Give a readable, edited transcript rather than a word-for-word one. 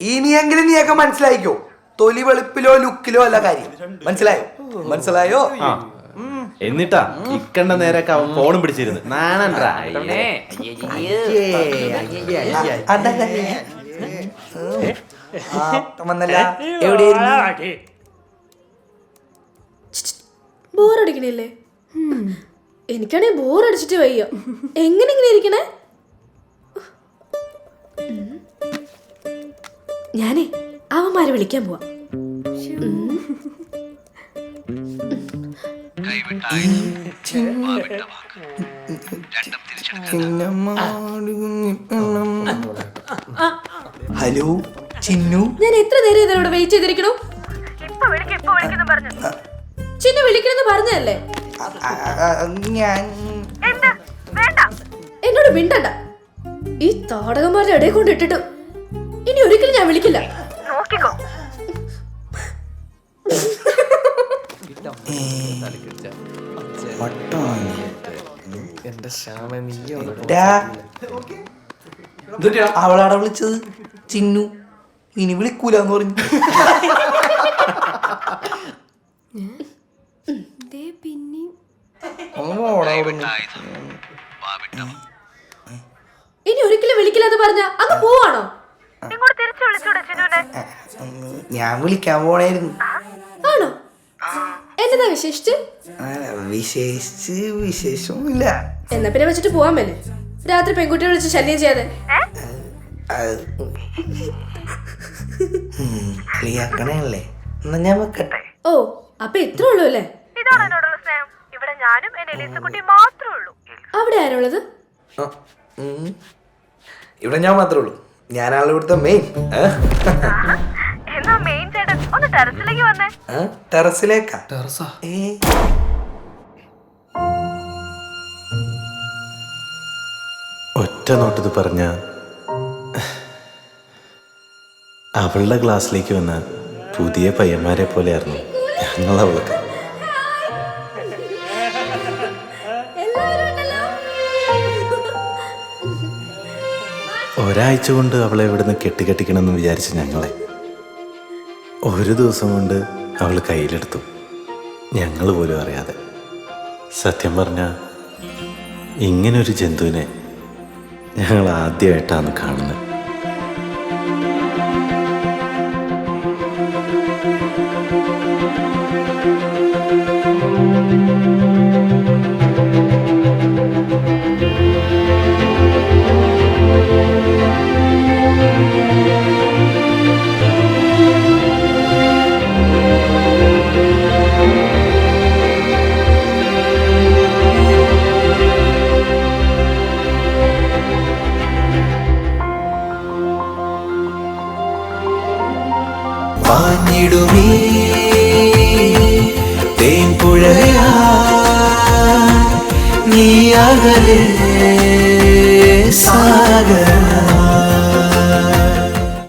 ഇനിയെങ്കിലും നീയൊക്കെ മനസ്സിലായിക്കോ. തൊലി വെളുപ്പിലോ ലുക്കിലോ അല്ല കാര്യം. മനസ്സിലായോ? എന്നിട്ടാ ഇക്കണ്ട നേരൊക്കെ അവൻ ഫോണും പിടിച്ചിരുന്നു. നാണണ്ടാ ബോറടിക്കണില്ലേ? എനിക്കാണെ ബോറടിച്ചിട്ട് വയ്യ. എങ്ങനെ ഇങ്ങനെ ഇരിക്കണേ? ഞാനേ അവന്മാരെ വിളിക്കാൻ പോവാ. ഹലോ ചിന്നു, ഞാൻ എത്ര നേരം ഇതിനോട് വെയിറ്റ് ചെയ്തിരിക്കണു. ചിന്നു വിളിക്കണെന്ന് പറഞ്ഞല്ലേ? എന്നോട് മിണ്ടണ്ട. ഈ താടകന്മാരുടെ ഇടയിൽ കൊണ്ട് ഇട്ടിട്ട് ഇനി ഒരിക്കലും ഞാൻ വിളിക്കില്ല. അവളാടെ വിളിച്ചത് ചിന്നു. ഇനി വിളിക്കൂലെന്ന് പറഞ്ഞു. ഇനി ഒരിക്കലും വിളിക്കില്ലെന്ന് പറഞ്ഞ അങ്ങ് പോവാണോ? ഞാൻ വിളിക്കാൻ പോണായിരുന്നു. ആണോ? എന്നതാ വിശേഷിച്ച്? വിശേഷമൊന്നുമില്ല. എന്നാ പിന്നെ വെച്ചിട്ട് പോവാൻ മേലെ. രാത്രി പെൺകുട്ടിയെ വിളിച്ച് ശല്യം ചെയ്യാതെ. കളിയാക്കണല്ലേ? എന്നാ ഞാൻ വെക്കട്ടെ. ഓ, അപ്പൊ ഇത്ര ഉള്ളൂ അല്ലേ? അവിടെ ആരുള്ളത്? ഇവിടെ ഞാൻ മാത്രമേ ഉള്ളൂ. ഞാനാണല്ലോ ഇവിടുത്തെ മെയിൻ. ടെറസിലേക്കാ? ഒറ്റ നോട്ടത് പറഞ്ഞ അവളുടെ ക്ലാസ്സിലേക്ക് വന്ന പുതിയ പയ്യന്മാരെ പോലെയായിരുന്നു ഞങ്ങളവൾക്ക്. ഒരാഴ്ച കൊണ്ട് അവളെ ഇവിടുന്ന് കെട്ടിക്കെട്ടിക്കണമെന്ന് വിചാരിച്ച ഞങ്ങളെ ഒരു ദിവസം കൊണ്ട് അവൾ കയ്യിലെടുത്തു, ഞങ്ങൾ പോലും അറിയാതെ. സത്യം പറഞ്ഞാൽ ഇങ്ങനൊരു ജന്തുവിനെ ഞങ്ങൾ ആദ്യമായിട്ടാണ് കാണുന്നത്. പാഞ്ഞിടുമീ തേൻപുഴയാ നീ അകലെ